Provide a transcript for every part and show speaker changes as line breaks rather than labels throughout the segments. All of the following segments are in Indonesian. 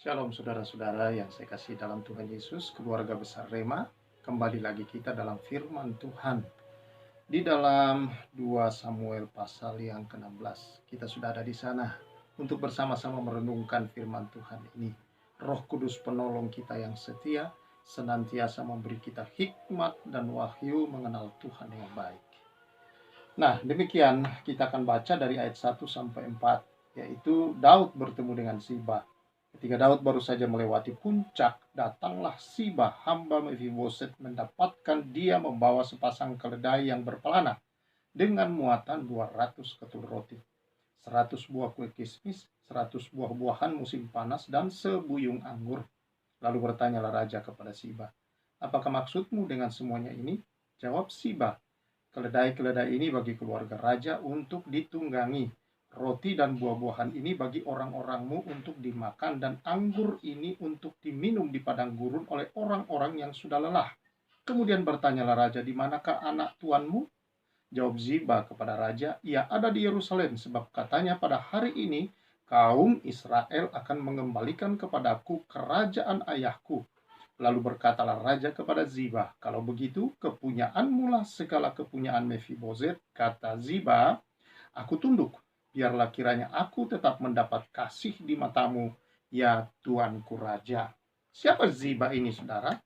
Shalom saudara-saudara yang saya kasih dalam Tuhan Yesus, keluarga besar Rema. Kembali lagi kita dalam firman Tuhan. Di dalam 2 Samuel pasal yang ke-16, kita sudah ada di sana untuk bersama-sama merenungkan firman Tuhan ini. Roh Kudus penolong kita yang setia, senantiasa memberi kita hikmat dan wahyu mengenal Tuhan yang baik. Nah, demikian kita akan baca dari ayat 1 sampai 4, yaitu Daud bertemu dengan Siba. Ketika Daud baru saja melewati puncak, datanglah Siba, hamba Mefiboset, mendapatkan dia membawa sepasang keledai yang berpelana dengan muatan 200 ketul roti, 100 buah kue kismis, 100 buah-buahan musim panas, dan sebuyung anggur. Lalu bertanyalah raja kepada Siba, "Apakah maksudmu dengan semuanya ini?" Jawab Siba, "Keledai-keledai ini bagi keluarga raja untuk ditunggangi. Roti dan buah-buahan ini bagi orang-orangmu untuk dimakan, dan anggur ini untuk diminum di padang gurun oleh orang-orang yang sudah lelah." Kemudian bertanyalah raja, "Di manakah anak tuanmu?" Jawab Ziba kepada raja, "Ia ada di Yerusalem, sebab katanya pada hari ini kaum Israel akan mengembalikan kepadaku kerajaan ayahku." Lalu berkatalah raja kepada Ziba, "Kalau begitu, kepunyaanmu lah segala kepunyaan Mefiboset." Kata Ziba, "Aku tunduk, biarlah kiranya aku tetap mendapat kasih di matamu, ya tuanku raja." Siapa Ziba ini, saudara?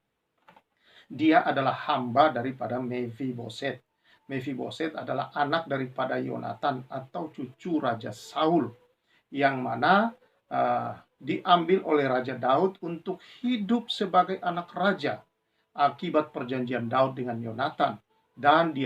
Dia adalah hamba daripada Mefiboset. Mefiboset adalah anak daripada Yonatan atau cucu Raja Saul, yang mana diambil oleh Raja Daud untuk hidup sebagai anak raja akibat perjanjian Daud dengan Yonatan. Dan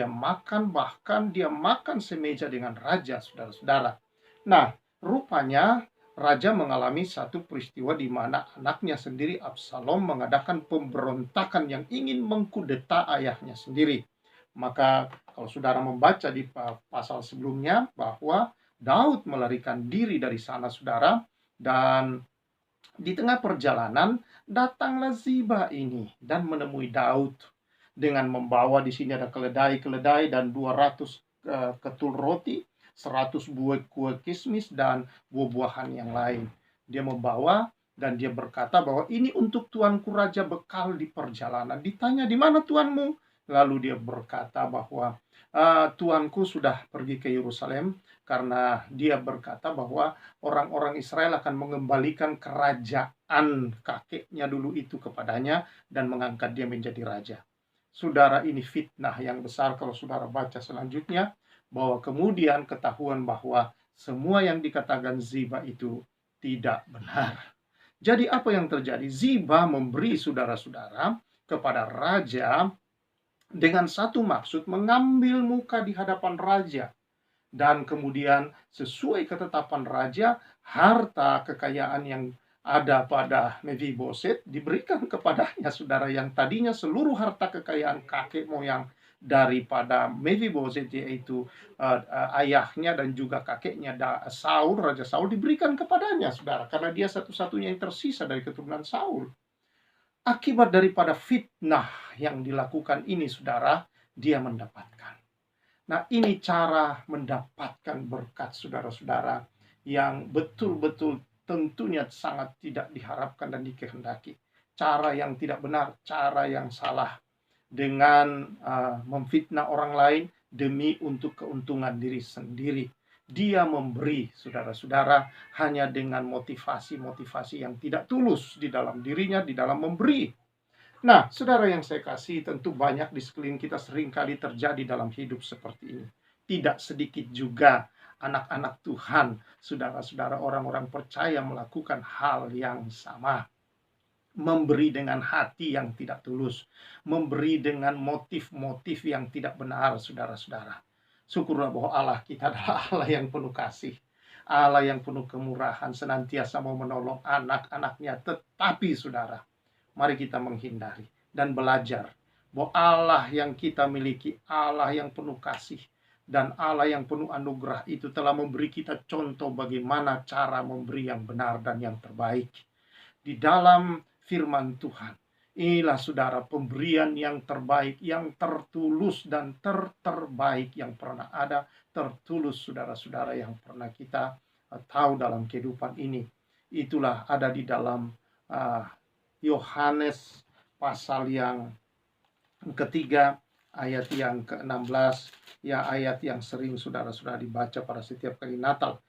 bahkan dia makan semeja dengan raja, saudara-saudara. Nah, rupanya raja mengalami satu peristiwa di mana anaknya sendiri, Absalom, mengadakan pemberontakan yang ingin mengkudeta ayahnya sendiri. Maka kalau saudara membaca di pasal sebelumnya bahwa Daud melarikan diri dari sana, saudara, dan di tengah perjalanan datanglah Ziba ini dan menemui Daud dengan membawa, di sini ada keledai-keledai dan 200 ketul roti, 100 buah kue kismis, dan buah-buahan yang lain. Dia membawa dan dia berkata bahwa ini untuk tuanku raja bekal di perjalanan. Ditanya, "Di mana tuanmu?" Lalu dia berkata bahwa tuanku sudah pergi ke Yerusalem, karena dia berkata bahwa orang-orang Israel akan mengembalikan kerajaan kakeknya dulu itu kepadanya dan mengangkat dia menjadi raja. Saudara, ini fitnah yang besar kalau saudara baca selanjutnya, bahwa kemudian ketahuan bahwa semua yang dikatakan Ziba itu tidak benar. Jadi apa yang terjadi? Ziba memberi, saudara-saudara, kepada raja dengan satu maksud, mengambil muka di hadapan raja. Dan kemudian sesuai ketetapan raja, harta kekayaan yang ada pada Mefiboset diberikan kepadanya, saudara, yang tadinya seluruh harta kekayaan kakek moyang daripada Mefiboset, yaitu ayahnya dan juga kakeknya Saul, Raja Saul, diberikan kepadanya, saudara, karena dia satu-satunya yang tersisa dari keturunan Saul. Akibat daripada fitnah yang dilakukan ini, saudara, dia mendapatkan. Nah, ini cara mendapatkan berkat, saudara-saudara, yang betul-betul tentunya sangat tidak diharapkan dan dikehendaki. Cara yang tidak benar, cara yang salah, dengan memfitnah orang lain demi untuk keuntungan diri sendiri. Dia memberi, saudara-saudara, hanya dengan motivasi-motivasi yang tidak tulus di dalam dirinya, di dalam memberi. Nah, saudara yang saya kasih, tentu banyak di sekeliling kita seringkali terjadi dalam hidup seperti ini. Tidak sedikit juga anak-anak Tuhan, saudara-saudara, orang-orang percaya melakukan hal yang sama. Memberi dengan hati yang tidak tulus, memberi dengan motif-motif yang tidak benar, saudara-saudara. Syukurlah bahwa Allah kita adalah Allah yang penuh kasih, Allah yang penuh kemurahan, senantiasa mau menolong anak-anaknya. Tetapi saudara, mari kita menghindari dan belajar bahwa Allah yang kita miliki, Allah yang penuh kasih dan Allah yang penuh anugerah itu telah memberi kita contoh bagaimana cara memberi yang benar dan yang terbaik. Di dalam firman Tuhan, inilah saudara pemberian yang terbaik, yang tertulus dan terbaik yang pernah ada, tertulus, saudara-saudara, yang pernah kita tahu dalam kehidupan ini. Itulah ada di dalam ah, Yohanes pasal yang ketiga, ayat yang ke-16, ya ayat yang sering saudara-saudara dibaca pada setiap kali Natal.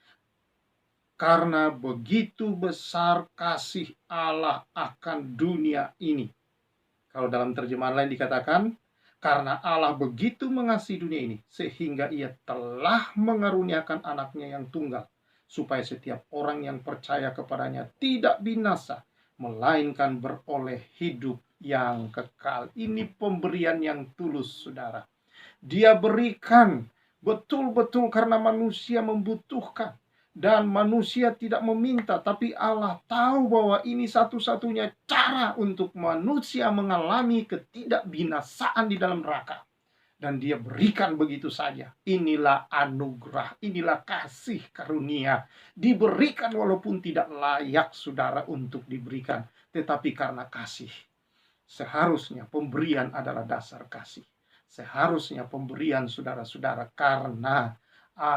Karena begitu besar kasih Allah akan dunia ini. Kalau dalam terjemahan lain dikatakan, karena Allah begitu mengasihi dunia ini, sehingga ia telah mengaruniakan anaknya yang tunggal, supaya setiap orang yang percaya kepadanya tidak binasa, melainkan beroleh hidup yang kekal. Ini pemberian yang tulus, saudara. Dia berikan betul-betul karena manusia membutuhkan. Dan manusia tidak meminta, tapi Allah tahu bahwa ini satu-satunya cara untuk manusia mengalami ketidakbinasaan di dalam neraka. Dan dia berikan begitu saja. Inilah anugerah, inilah kasih karunia. Diberikan walaupun tidak layak saudara untuk diberikan. Tetapi karena kasih. Seharusnya pemberian adalah dasar kasih. Seharusnya pemberian saudara-saudara karena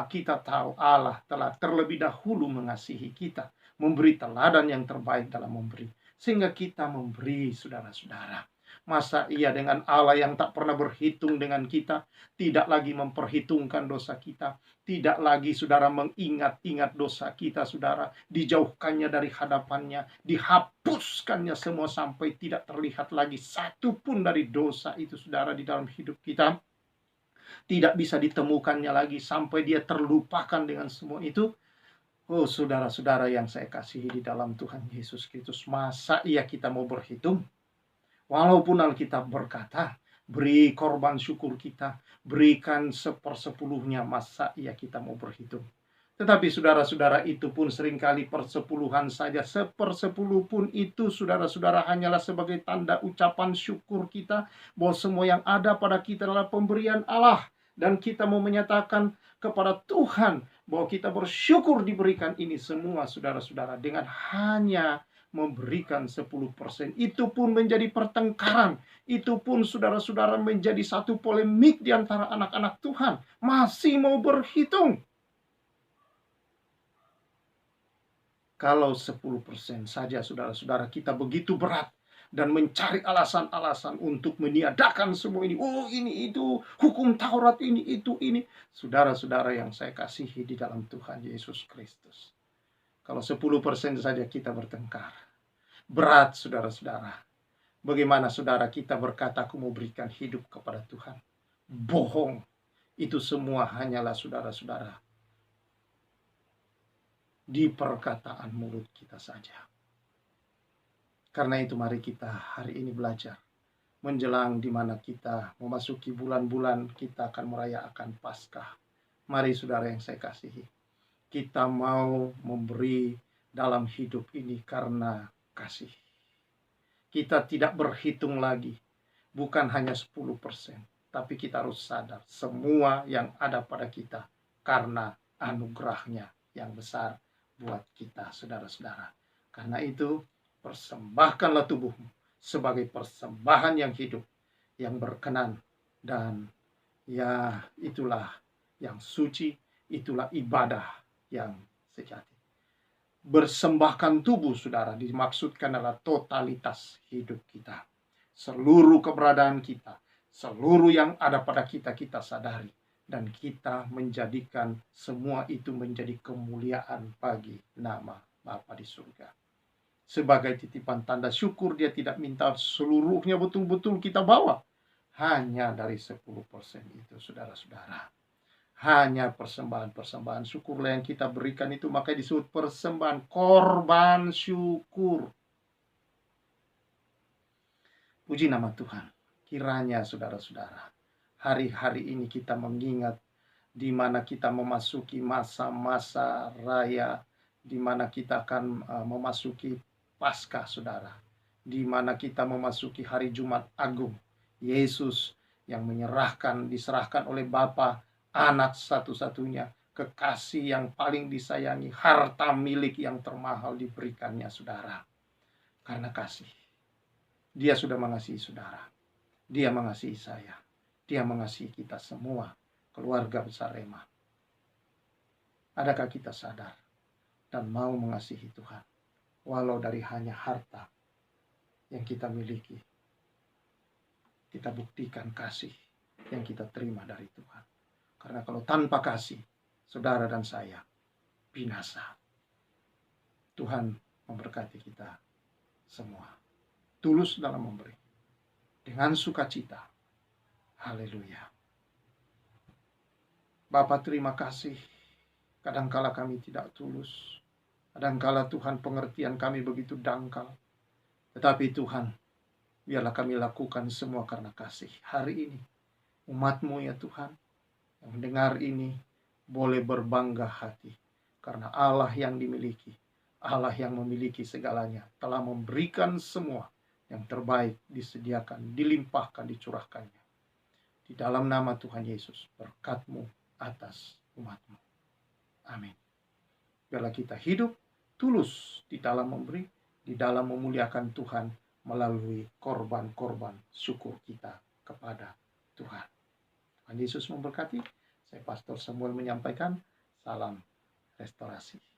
kita tahu Allah telah terlebih dahulu mengasihi kita. Memberi teladan yang terbaik dalam memberi. Sehingga kita memberi saudara-saudara. Masa iya dengan Allah yang tak pernah berhitung dengan kita, tidak lagi memperhitungkan dosa kita, tidak lagi saudara mengingat-ingat dosa kita saudara, dijauhkannya dari hadapannya, dihapuskannya semua sampai tidak terlihat lagi satu pun dari dosa itu saudara di dalam hidup kita. Tidak bisa ditemukannya lagi sampai dia terlupakan dengan semua itu. Oh saudara-saudara yang saya kasihi di dalam Tuhan Yesus Kristus, masa iya kita mau berhitung? Walaupun Alkitab berkata, beri korban syukur kita, berikan 1/10-nya, masa iya kita mau berhitung? Tetapi saudara-saudara itu pun seringkali persepuluhan saja. 1/10 pun itu saudara-saudara hanyalah sebagai tanda ucapan syukur kita bahwa semua yang ada pada kita adalah pemberian Allah. Dan kita mau menyatakan kepada Tuhan bahwa kita bersyukur diberikan ini semua saudara-saudara dengan hanya memberikan 10%. Itu pun menjadi pertengkaran. Itu pun saudara-saudara menjadi satu polemik di antara anak-anak Tuhan. Masih mau berhitung. Kalau 10% saja saudara-saudara kita begitu berat dan mencari alasan-alasan untuk meniadakan semua ini. Oh ini itu, hukum Taurat ini, itu, ini. Saudara-saudara yang saya kasihi di dalam Tuhan Yesus Kristus. Kalau 10% saja kita bertengkar. Berat saudara-saudara. Bagaimana saudara kita berkata aku mau berikan hidup kepada Tuhan. Bohong. Itu semua hanyalah saudara-saudara di perkataan mulut kita saja. Karena itu mari kita hari ini belajar. Menjelang di mana kita memasuki bulan-bulan kita akan merayakan Paskah. Mari saudara yang saya kasihi. Kita mau memberi dalam hidup ini karena kasih. Kita tidak berhitung lagi. Bukan hanya 10%. Tapi kita harus sadar. Semua yang ada pada kita karena anugerahnya yang besar buat kita saudara-saudara. Karena itu persembahkanlah tubuhmu sebagai persembahan yang hidup, yang berkenan, dan ya itulah yang suci, itulah ibadah yang sejati. Bersembahkan tubuh saudara dimaksudkan adalah totalitas hidup kita. Seluruh keberadaan kita, seluruh yang ada pada kita, kita sadari. Dan kita menjadikan semua itu menjadi kemuliaan bagi nama Bapa di surga. Sebagai titipan tanda syukur, dia tidak minta seluruhnya betul-betul kita bawa. Hanya dari 10% itu saudara-saudara. Hanya persembahan-persembahan syukurlah yang kita berikan itu, makanya disebut persembahan korban syukur. Puji nama Tuhan. Kiranya saudara-saudara, hari-hari ini kita mengingat di mana kita memasuki masa-masa raya, di mana kita akan memasuki Paskah saudara, di mana kita memasuki hari Jumat Agung. Yesus yang diserahkan oleh Bapa, anak satu-satunya, kekasih yang paling disayangi, harta milik yang termahal diberikannya saudara. Karena kasih. Dia sudah mengasihi saudara. Dia mengasihi saya. Dia mengasihi kita semua, keluarga besar Rema. Adakah kita sadar dan mau mengasihi Tuhan? Walau dari hanya harta yang kita miliki, kita buktikan kasih yang kita terima dari Tuhan. Karena kalau tanpa kasih, saudara dan saya binasa. Tuhan memberkati kita semua. Tulus dalam memberi, dengan sukacita. Haleluya. Bapa, terima kasih. Kadangkala kami tidak tulus. Kadangkala Tuhan, pengertian kami begitu dangkal. Tetapi Tuhan, biarlah kami lakukan semua karena kasih. Hari ini, umat-Mu ya Tuhan, yang mendengar ini boleh berbangga hati. Karena Allah yang dimiliki, Allah yang memiliki segalanya, telah memberikan semua yang terbaik, disediakan, dilimpahkan, dicurahkannya. Di dalam nama Tuhan Yesus, berkat-Mu atas umat-Mu. Amin. Biarlah kita hidup tulus di dalam memberi, di dalam memuliakan Tuhan melalui korban-korban syukur kita kepada Tuhan. Tuhan Yesus memberkati. Saya Pastor Samuel menyampaikan salam restorasi.